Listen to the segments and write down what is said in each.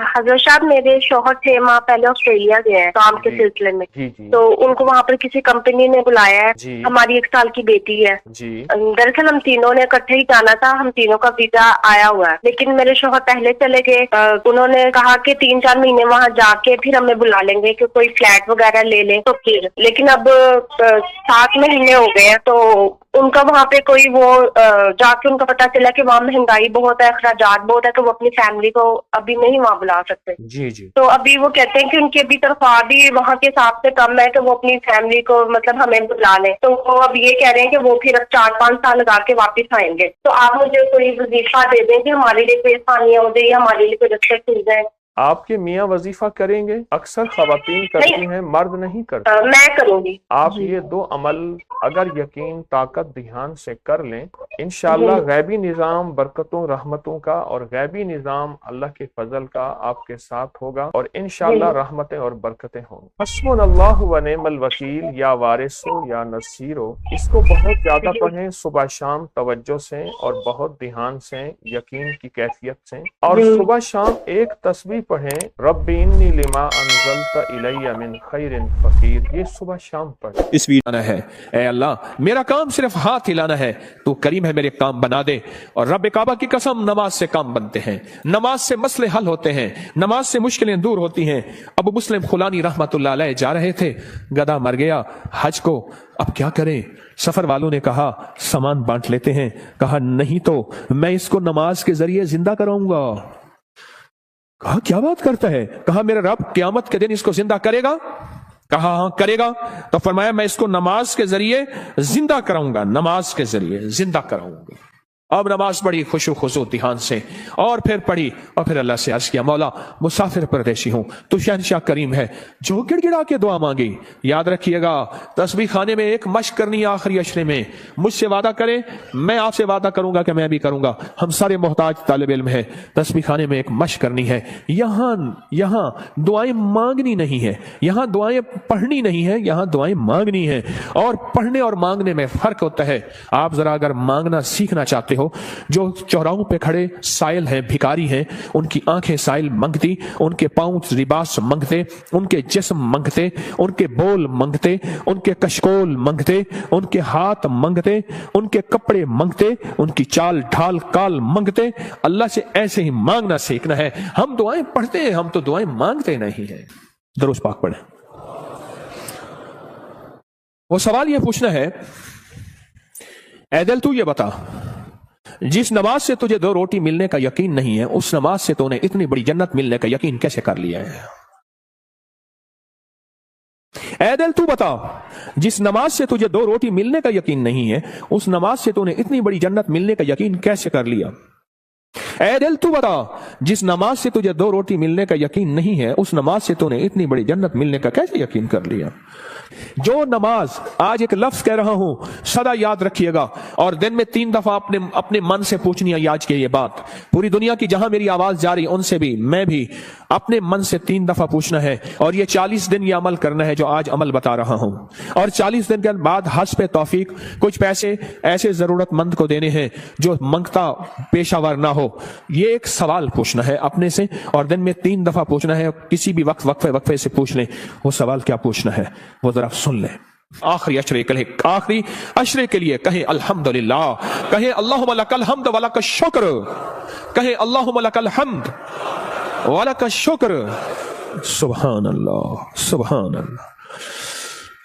حضرت صاحب میرے شوہر 6 ماہ پہلے آسٹریلیا گئے ہیں کام کے سلسلے میں، تو ان کو وہاں پر کسی کمپنی نے بلایا ہے، ہماری 1 سال کی بیٹی ہے، دراصل ہم تینوں نے اکٹھے ہی جانا تھا، ہم تینوں کا ویزا آیا ہوا ہے، لیکن میرے شوہر پہلے چلے گئے، انہوں نے کہا کہ 3-4 مہینے وہاں جا کے پھر ہمیں بلا لیں گے کہ کوئی فلیٹ وغیرہ لے لیں تو پھر، لیکن اب 7 مہینے ہو گئے ہیں تو ان کا وہاں پہ کوئی وہ جا کے ان کا پتا چلا کہ وہاں مہنگائی بہت ہے، اخراجات بہت ہے، کہ وہ اپنی فیملی کو ابھی نہیں وہاں بلا سکتے۔ تو ابھی وہ کہتے ہیں کہ ان کی ابھی تنخواہ بھی وہاں کے حساب سے کم ہے کہ وہ اپنی فیملی کو مطلب ہمیں بلا لیں، تو وہ اب یہ کہہ رہے ہیں کہ وہ پھر اب 4-5 سال لگا کے واپس آئیں گے، تو آپ مجھے کوئی وظیفہ دے دیں کہ ہمارے لیے کوئی آسانیاں ہو جائے، ہمارے لیے کوئی رخصت مل جائے۔ آپ کے میاں وظیفہ کریں گے؟ اکثر خواتین کرتی ہیں، مرد نہیں کرتے۔ میں کروں گی۔ آپ یہ 2 عمل اگر یقین، طاقت، دھیان سے کر لیں، انشاءاللہ غیبی نظام برکتوں رحمتوں کا اور غیبی نظام اللہ کے فضل کا آپ کے ساتھ ہوگا، اور انشاءاللہ رحمتیں اور برکتیں ہوں۔ حسبنا اللہ و نعم الوکیل، یا وارثو یا نصیرو، اس کو بہت زیادہ پڑھیں صبح شام توجہ سے اور بہت دھیان سے، یقین کی کیفیت سے، اور صبح شام ایک تسبیح پڑھیں، رب انی لما انزلت الی من خیر فقیر، یہ صبح شام پڑھیں۔ اس ویڈیو ہے، اے اللہ میرا کام صرف ہاتھ ہلانا ہے، تو کریم ہے میرے کام بنا دے، اور رب کعبہ کی قسم نماز سے کام بنتے ہیں، نماز سے مسئلے حل ہوتے ہیں، نماز سے مشکلیں دور ہوتی ہیں۔ ابو مسلم خولانی رحمت اللہ علیہ جا رہے تھے، گدھا مر گیا حج کو، اب کیا کریں؟ سفر والوں نے کہا سامان بانٹ لیتے ہیں، کہا نہیں تو میں اس کو نماز کے ذریعے زندہ کراؤں گا۔ کہا کیا بات کرتا ہے؟ کہا میرا رب قیامت کے دن اس کو زندہ کرے گا؟ کہا ہاں کرے گا، تو فرمایا میں اس کو نماز کے ذریعے زندہ کراؤں گا، نماز کے ذریعے زندہ کراؤں گا۔ اب نماز پڑھی خشوع خضوع دھیان سے، اور پھر پڑھی، اور پھر اللہ سے عرض کیا مولا مسافر پردیشی ہوں، تو شہنشاہ کریم ہے جو گڑ گڑا کے دعا مانگی۔ یاد رکھیے گا تسبیح خانے میں ایک مشق کرنی ہے آخری عشرے میں، مجھ سے وعدہ کریں، میں آپ سے وعدہ کروں گا کہ میں بھی کروں گا، ہم سارے محتاج طالب علم ہیں، تسبیح خانے میں ایک مشق کرنی ہے۔ یہاں دعائیں مانگنی نہیں ہے، یہاں دعائیں پڑھنی نہیں ہے، یہاں دعائیں مانگنی ہے، اور پڑھنے اور مانگنے میں فرق ہوتا ہے۔ آپ ذرا اگر مانگنا سیکھنا چاہتے ہو، جو چوراہوں پہ کھڑے سائل ہیں، بھکاری ہیں، ان کی آنکھیں سائل منگتی، ان کے پاؤں لباس منگتے، ان کے جسم منگتے، ان کے بول منگتے، ان کے کشکول منگتے، ان کے ہاتھ منگتے، ان کے کپڑے منگتے، ان کی چال ڈھال کال منگتے۔ اللہ سے ایسے ہی مانگنا سیکھنا ہے۔ ہم دعائیں پڑھتے ہیں، ہم تو دعائیں مانگتے نہیں ہیں۔ درود پاک پڑھیں۔ وہ سوال یہ پوچھنا ہے، اے دل تو یہ بتا، جس نماز سے تجھے 2 روٹی ملنے کا یقین نہیں ہے، اس نماز سے تو نے اتنی بڑی جنت ملنے کا یقین کیسے کر لیا ہے؟ اے دل تو بتا، جس نماز سے تجھے 2 روٹی ملنے کا یقین نہیں ہے، اس نماز سے تو نے اتنی بڑی جنت ملنے کا یقین کیسے کر لیا؟ اے دل تو بتا، جس نماز سے تجھے 2 روٹی ملنے کا یقین نہیں ہے، اس نماز سے تو نے اتنی بڑی جنت ملنے کا کیسے یقین کر لیا؟ جو نماز، آج ایک لفظ کہہ رہا ہوں، سدا یاد رکھیے گا، اور دن میں 3 دفعہ اپنے من سے پوچھنی ہے آج کے یہ بات، پوری دنیا کی جہاں میری آواز جاری ان سے بھی، میں بھی اپنے من سے 3 دفعہ پوچھنا ہے، اور یہ 40 دن یہ عمل کرنا ہے جو آج عمل بتا رہا ہوں، اور 40 دن کے بعد حسب توفیق کچھ پیسے ایسے ضرورت مند کو دینے ہیں جو منگتا پیشہ ور نہ ہو۔ یہ ایک سوال پوچھنا ہے اپنے سے، اور دن میں 3 دفعہ پوچھنا ہے، کسی بھی وقت وقفے سے پوچھ لیں۔ وہ سوال کیا پوچھنا ہے وہ ذرا سن لیں۔ آخری اشرے کے لیے کہیں الحمدللہ، کہیں اللہم لک الحمد ولک الشکر، کہیں اللہم لک الحمد ولک الشکر۔ سبحان اللہ، سبحان اللہ۔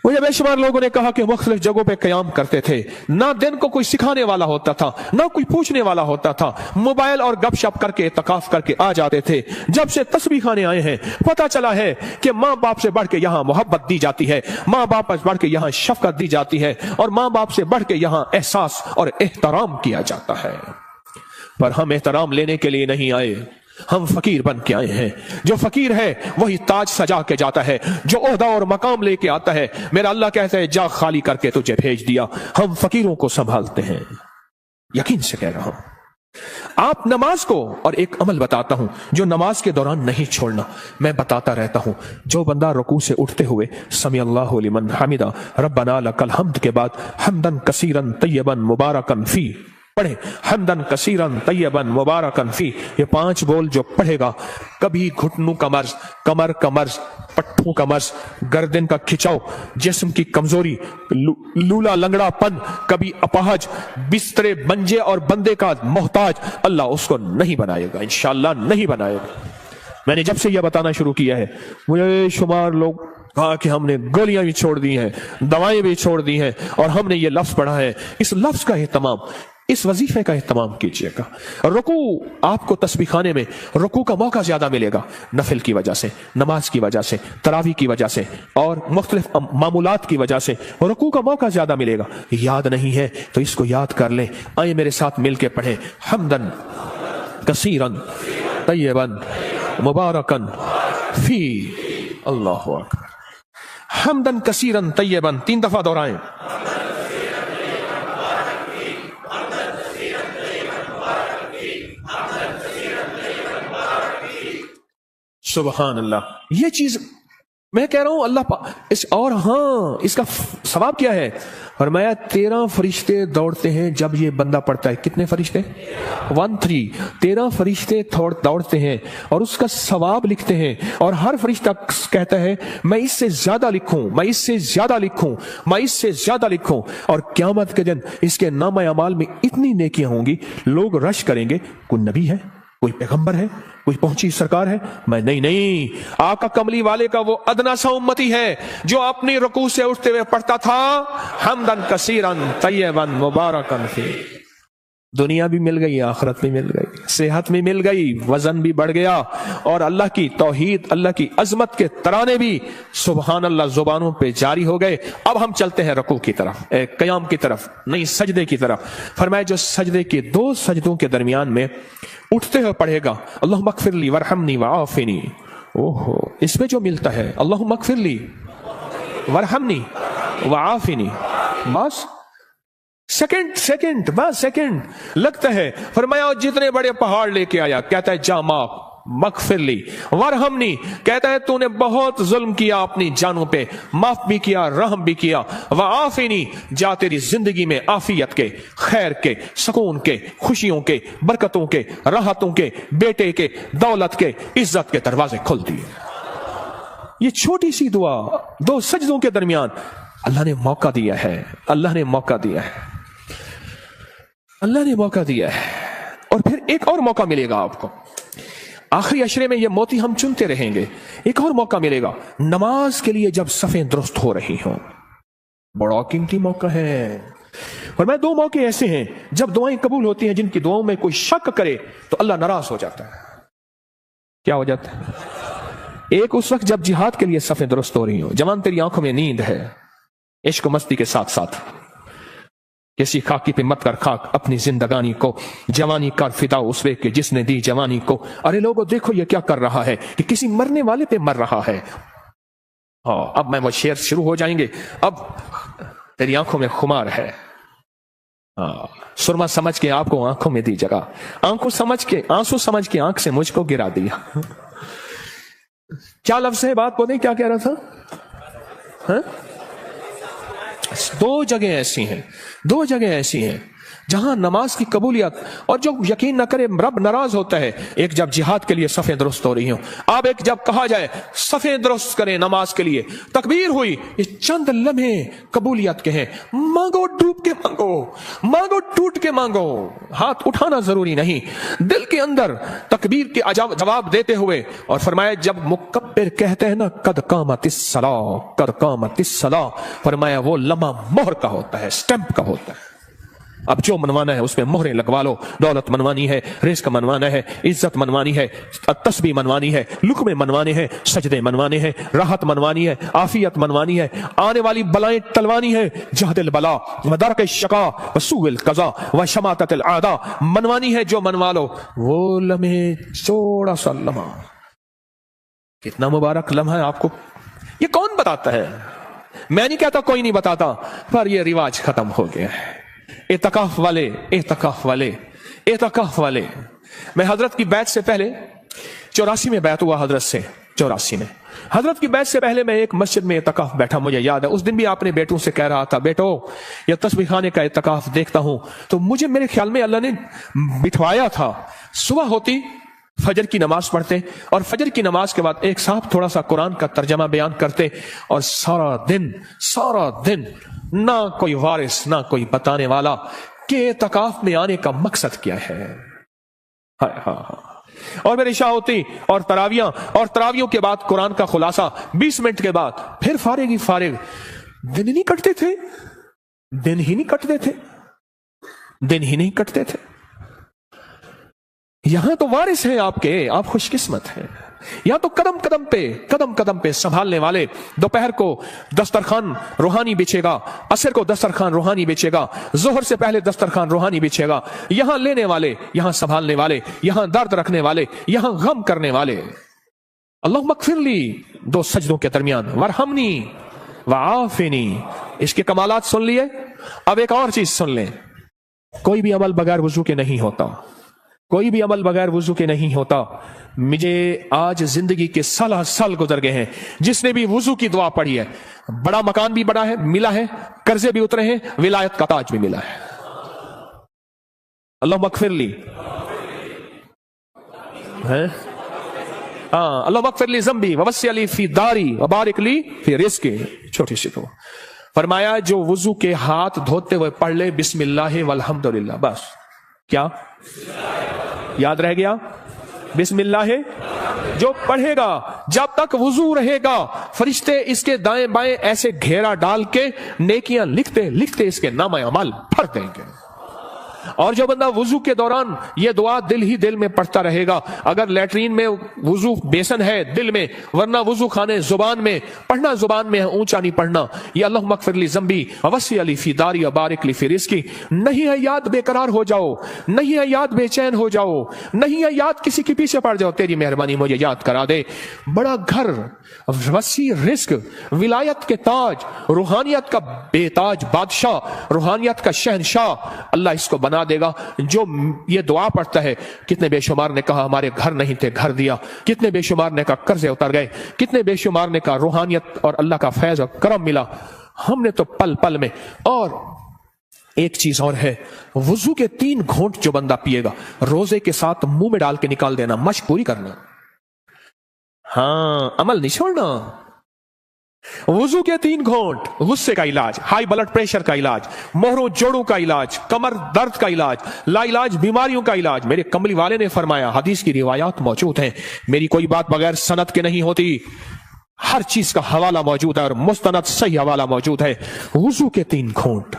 مجھے بے شمار لوگوں نے کہا کہ مختلف جگہوں پہ قیام کرتے تھے، نہ دن کو کوئی سکھانے والا ہوتا تھا، نہ کوئی پوچھنے والا ہوتا تھا، موبائل اور گپ شپ کر کے اعتکاف کر کے آ جاتے تھے۔ جب سے تسبیح خانے آئے ہیں پتہ چلا ہے کہ ماں باپ سے بڑھ کے یہاں محبت دی جاتی ہے، ماں باپ سے بڑھ کے یہاں شفقت دی جاتی ہے، اور ماں باپ سے بڑھ کے یہاں احساس اور احترام کیا جاتا ہے۔ پر ہم احترام لینے کے لیے نہیں آئے، ہم فقیر بن کے آئے ہیں۔ جو فقیر ہے وہی تاج سجا کے جاتا ہے، جو عہدہ اور مقام لے کے آتا ہے میرا اللہ کہتا ہے جا خالی کر کے تجھے بھیج دیا۔ ہم فقیروں کو سنبھالتے ہیں، یقین سے کہہ رہا ہوں۔ آپ نماز کو، اور ایک عمل بتاتا ہوں جو نماز کے دوران نہیں چھوڑنا، میں بتاتا رہتا ہوں، جو بندہ رکوع سے اٹھتے ہوئے سمی اللہ لمن حمدہ ربنا لک الحمد کے بعد حمدن کثیرن طیبا مبارکن فی पढ़े हमदन कसीरन तय्यबन मुबारकन फी, ये 5 बोल जो पढ़ेगा कभी घुटनों का मर्ज, कमर का मर्ज, पट्टों का मर्ज, गर्दन का खिंचाव, जिस्म की कमजोरी, लूला लंगड़ापन, कभी अपहज, बिस्तरे मंजे और बंदे का मोहताज, अल्लाह उसको नहीं बनाएगा, इंशाअल्लाह नहीं बनाएगा। मैंने जब से यह बताना शुरू किया है, मुझे शुमार लोग कहा कि हमने गोलियां भी छोड़ दी हैं, दवाएं भी छोड़ दी हैं, और हमने ये लफ्ज पढ़ा है। इस लफ्ज का एहतमाम, इस वजीफे का एहतमाम कीजिएगा। रुकू, आपको तस्बीह खाने में रुकू का मौका ज्यादा मिलेगा, नफिल की वजह से, नमाज की वजह से, तरावी की वजह से और मुख्तलिफ मामूलात की वजह से रुकू का मौका ज्यादा मिलेगा। याद नहीं है तो इसको याद कर लें। आइए मेरे साथ मिलके पढ़ें हमदन कसीरन तय्यबन मुबारकन फी। अल्लाहु अकबर। हमदन कसीरन तय्यबन 3 दफा दोहराएं। सुबहान अल्लाह। ये चीज मैं कह रहा हूं अल्लाह इस, और हाँ इसका सवाब क्या है? फरमाया 13 फरिश्ते दौड़ते हैं जब ये बंदा पढ़ता है। कितने फरिश्ते? 13 13 फरिश्ते दौड़ते हैं और उसका सवाब लिखते हैं, और हर फरिश्ता कहता है मैं इससे ज्यादा लिखूं, मैं इससे ज्यादा लिखूं, मैं इससे ज्यादा लिखूं। और क़यामत के दिन इसके नाम अमाल में इतनी नेकियां होंगी, लोग रश करेंगे, कोई नबी है, कोई पैगंबर है, कोई पहुंची सरकार है? मैं नहीं, आका कमली वाले का वो अदना सा उम्मती है जो अपनी रुकू से उठते हुए पढ़ता था हमदन कसीरन तय्यबन मुबारकन फी। दुनिया भी मिल गई, आखिरत भी मिल गई, सेहत भी मिल गई, वजन भी बढ़ गया, और अल्लाह की तौहीद, अल्लाह की अजमत के तराने भी सुबहान अल्लाह जुबानों पे जारी हो गए। अब हम चलते हैं रुकू की तरफ, क़याम की तरफ, नहीं सजदे की तरफ। फरमाया जो सजदे के 2 सजदों के दरमियान में उठते हुए पढ़ेगा अल्लाहुम्मा मगफिरली वरहमनी वआफिनी, ओहो इसमें जो मिलता है अल्लाहुम्मा मगफिरली वरहमनी वआफिनी, बस सेकंड लगता है। फरमाया जितने बड़े पहाड़ लेके आया, कहता है जा माफ मगफिरली वरहमनी, कहता है तूने बहुत जुल्म किया अपनी जानों पे, माफ भी किया, रहम भी किया। वआफिनी, जा तेरी जिंदगी में आफियत के, खैर के, सुकून के, खुशियों के, बरकतों के, राहतों के, बेटे के, दौलत के, इज्जत के दरवाजे खोल दिए। ये छोटी सी दुआ 2 सजदों के दरमियान अल्लाह ने मौका दिया है, अल्लाह ने मौका दिया है, अल्लाह ने मौका दिया है। और फिर एक और मौका मिलेगा आपको, आखिरी अशरे में ये मोती हम चुनते रहेंगे। एक और मौका मिलेगा नमाज के लिए जब सफें दुरुस्त हो रही हों, बड़ा कीमती मौका है। और मैं 2 मौके ऐसे हैं जब दुआएं कबूल होती हैं, जिनकी दुआओं में कोई शक करे तो अल्लाह नाराज हो जाता है। क्या हो जाता है? एक उस वक्त जब जिहाद के लिए सफें दुरुस्त हो रही हो, जवान तेरी आंखों में नींद है, इश्क मस्ती के साथ साथ किसी खाकी पे मत कर खाक अपनी जिंदगानी को, जवानी कर फिदा उस वे के जिसने दी जवानी को। अरे लोगों देखो ये क्या कर रहा है कि किसी मरने वाले पे मर रहा है। हाँ अब मैं वो शेर शुरू हो जाएंगे। अब तेरी आंखों में खुमार है, हाँ सुरमा समझ के आपको आंखों में दी जगह, आंखों समझ के आंसू समझ के आंख से मुझको गिरा दिया। क्या लफ्ज है, बात बोले क्या कह रहा था? हाँ? 2 जगह ऐसी हैं, 2 जगह ऐसी हैं जहां नमाज की कबूलियत, और जो यकीन न करे रब नाराज होता है। एक जब जिहाद के लिए सफें दुरुस्त हो रही हो, अब एक जब कहा जाए सफें दुरुस्त करें नमाज के लिए, तकबीर हुई, ये चंद लम्हे कबूलियत के हैं। मांगो, डूब के मांगो, मांगो टूट के मांगो, हाथ उठाना जरूरी नहीं, दिल के अंदर तकबीर के जवाब देते हुए। और फरमाया जब मुकब्बिर कहते हैं ना कद कामतिस सलाह, कद कामतिस सलाह, फरमाया वो लम्हा मोहर का होता है, स्टैंप का होता है। अब जो मनवाना है उसमें मोहरें लगवा लो। दौलत मनवानी है, रिस्क मनवाना है, इज्जत मनवानी है, तस्बीह मनवानी है, लुक्मे मनवाने हैं, सजदे मनवाने हैं, राहत मनवानी है, आफियत मनवानी है, आने वाली बलाएं टलवानी है, जहदिल बला वदरक शका वसूल कजा व शमाततिल आदा मनवानी है। जो मनवा लो वो लम्हे, थोड़ा सा लम्हा, कितना मुबारक लम्हा है। आपको ये कौन बताता है? मैं नहीं कहता कोई नहीं बताता, पर ये रिवाज खत्म हो गया है। एतकाफ वाले, एतकाफ वाले, एतकाफ वाले। मैं हजरत की बैत से पहले 84 में बैत हुआ हजरत से, 84 में। हजरत की बैत से पहले मैं एक मस्जिद में इत्तिकाफ बैठा, मुझे याद है उस दिन भी आपने बेटों से कह रहा था, बेटो ये तस्बीह खाने का इत्तिकाफ देखता हूं तो मुझे मेरे ख्याल में अल्लाह ने बिठवाया था। सुबह होती फजर की नमाज पढ़ते और फजर की नमाज के बाद एक साहब थोड़ा सा कुरान का तर्जमा बयान करते और सारा दिन ना कोई वारिस ना कोई बताने वाला कि इत्तिकाफ में आने का मकसद क्या है। हाँ। और मेरी इशा होती और तरावियों के बाद कुरान का खुलासा, 20 मिनट के बाद फिर फारिग। दिन ही नहीं कटते थे। यहां तो वारिस हैं आपके, आप खुशकिस्मत हैं। यहां तो कदम कदम पे संभालने वाले, दोपहर को दस्तरखान रूहानी बिछेगा, असर को दस्तरखान रूहानी बिछेगा, जोहर से पहले दस्तरखान रूहानी बिछेगा, यहां लेने वाले, यहां संभालने वाले, यहां दर्द रखने वाले, यहां गम करने वाले। अल्लाह मगफिरली 2 सजदों के दरमियान, वरहमनी वआफिनी, इसके कमालात सुन लिए। अब एक और चीज सुन लें, कोई भी अमल बगैर वजू के नहीं होता। मुझे आज जिंदगी के साल गुजर गए हैं, जिसने भी वजू की दुआ पढ़ी है, बड़ा मकान भी बड़ा है मिला है, कर्जे भी उतरे हैं, विलायत का ताज भी मिला है। अल्लाह मगफिरली है, हाँ, अल्लाह मगफिरली ज़म्बी ववस्सी अली फी दारी व बारिक ली फी रिज़्क़ी। छोटी सी तो फरमाया जो वजू के हाथ धोते हुए पढ़ ले बिस्मिल्लाह वल्हम्दुलिल्लाह, बस क्या याद रह गया? बिस्मिल्लाह। जो पढ़ेगा जब तक वुजू रहेगा, फरिश्ते इसके दाएं बाएं ऐसे घेरा डाल के नेकियां लिखते लिखते इसके नामा अमल भर देंगे। और जो बंदा वुजू के दौरान ये दुआ दिल ही दिल में पढ़ता रहेगा, अगर लैट्रीन में वुजू बेसन है दिल में, वरना वुजू खाने जुबान में, पढ़ना जुबान में है, ऊंचा नहीं पढ़ना। ये अल्लाह मगफिरली ज़म्बी ववस्सी अली फी दारी बारिक ली फी रिज़्क़ी। नहीं है याद बेकरार हो जाओ, नहीं है याद बेचैन हो जाओ, नहीं है याद किसी के पीछे पड़ जाओ, तेरी मेहरबानी मुझे याद करा दे। बड़ा घर, वसी रिज़्क़, विलायत के ताज, रूहानियत का बेताज बादशाह, रूहानियत का शहनशाह, अल्लाह इसको बना देगा जो ये दुआ पढ़ता है। कितने बेशुमार ने कहा हमारे घर नहीं थे, घर दिया। कितने बेशुमार ने कहा कर्जे उतर गए। कितने बेशुमार ने कहा रूहानियत और अल्लाह का फैज और करम मिला। हमने तो पल पल में। और एक चीज और है, वुजू के 3 घूंट जो बंदा पिएगा, रोजे के साथ मुंह में डाल के निकाल देना, मशक पूरी करना। हाँ, अमल नहीं छोड़ना। वुजू के 3 घूंट, गुस्से का इलाज, हाई ब्लड प्रेशर का इलाज, मोहरों जोड़ों का इलाज, कमर दर्द का इलाज, लाइलाज बीमारियों का इलाज। मेरे कमली वाले ने फरमाया, हदीस की रिवायात मौजूद हैं, मेरी कोई बात बगैर सनद के नहीं होती, हर चीज का हवाला मौजूद है और मुस्तनद सही हवाला मौजूद है। वुजू के 3 घूंट,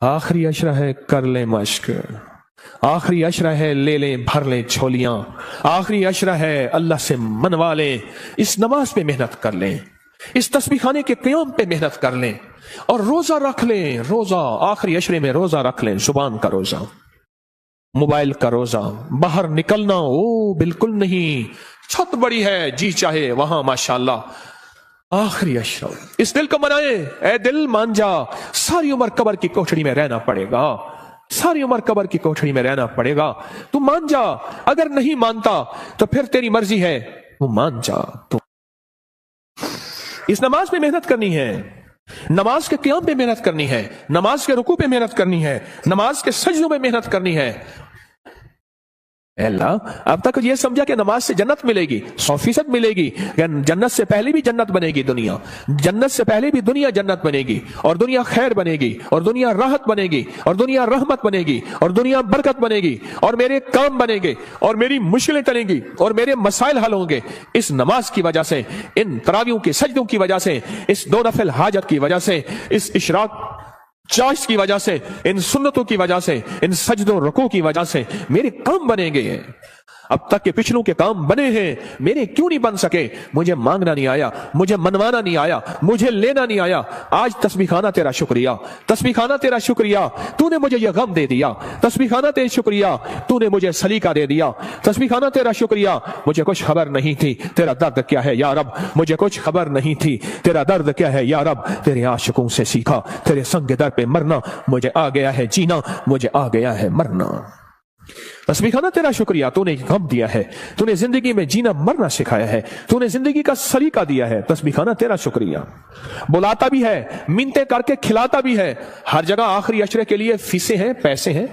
आखिरी अशरा है कर ले मश्क, आखिरी अशरा है ले लें भर लें झोलियां, आखिरी अशरा है अल्लाह से मनवा लें, इस नमाज पे मेहनत कर लें, इस तस्बीह खाने के क़याम पे मेहनत कर लें, और रोजा रख लें। रोजा आखिरी अशरे में रोजा रख लें, जुबान का रोजा, मोबाइल का रोजा। बाहर निकलना ओ बिल्कुल नहीं, छत बड़ी है जी चाहे वहां माशाअल्लाह। आखिरी अशरा, इस दिल को मनाए, ए दिल मान जा, सारी उम्र कब्र की कोठड़ी में रहना पड़ेगा, सारी उम्र कब्र की कोठड़ी में रहना पड़ेगा। तू मान जा, अगर नहीं मानता तो फिर तेरी मर्जी है, तू मान जा। तू इस नमाज पे मेहनत करनी है, नमाज के क़याम पे मेहनत करनी है, नमाज के रुकू पे मेहनत करनी है, नमाज के सजदों पे मेहनत करनी है। अल्लाह, अब तक ये समझा कि नमाज से जन्नत मिलेगी, 100% मिलेगी। जन्नत से पहले भी जन्नत बनेगी दुनिया, जन्नत से पहले भी दुनिया जन्नत बनेगी, और दुनिया खैर बनेगी, और दुनिया राहत बनेगी, और दुनिया रहमत बनेगी, और दुनिया बरकत बनेगी, और मेरे काम बनेंगे, और मेरी मुश्किलें टलेंगी, और मेरे मसाइल हल होंगे इस नमाज की वजह से, इन तरावियों के सजदों की वजह से, इस 2 नफल हाजत की वजह से, इस इशराक चाश की वजह से, इन सुन्नतों की वजह से, इन सजदों रुकू की वजह से मेरे काम बनेंगे। अब तक के पिछलों के काम बने हैं, मेरे क्यों नहीं बन सके? मुझे मांगना नहीं आया, मुझे मनवाना नहीं आया, मुझे लेना नहीं आया। आज तस्बीह खाना तेरा शुक्रिया, तस्बीह खाना तेरा शुक्रिया, तूने मुझे यह गम दे दिया। तस्बीह खाना तेरा शुक्रिया, तूने मुझे सलीका दे दिया। तस्बीह खाना तेरा शुक्रिया, मुझे कुछ खबर नहीं थी तेरा दर्द क्या है या रब, मुझे कुछ खबर नहीं थी तेरा दर्द क्या है या रब। तेरे आशिकों से सीखा, तेरे संग दर पे मरना, मुझे आ गया है जीना, मुझे आ गया है मरना। तस्बीह खाना तेरा शुक्रिया, तूने गम दिया है, तूने जिंदगी में जीना मरना सिखाया है, तूने जिंदगी का सलीका दिया है। तस्बीह खाना तेरा शुक्रिया। बुलाता भी है, मिन्नतें करके खिलाता भी है। हर जगह आखिरी अशरे के लिए फीसें हैं, पैसे हैं,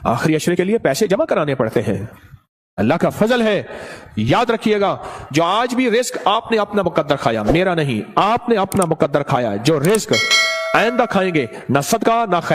आखिरी अशरे के लिए पैसे जमा कराने पड़ते हैं। अल्लाह का फजल है। याद रखिएगा, जो आज भी रिस्क आपने अपना मुकद्दर खाया, मेरा नहीं, आपने अपना मुकद्दर खाया, जो रिस्क आइंदा खाएंगे, ना सदका ना खैर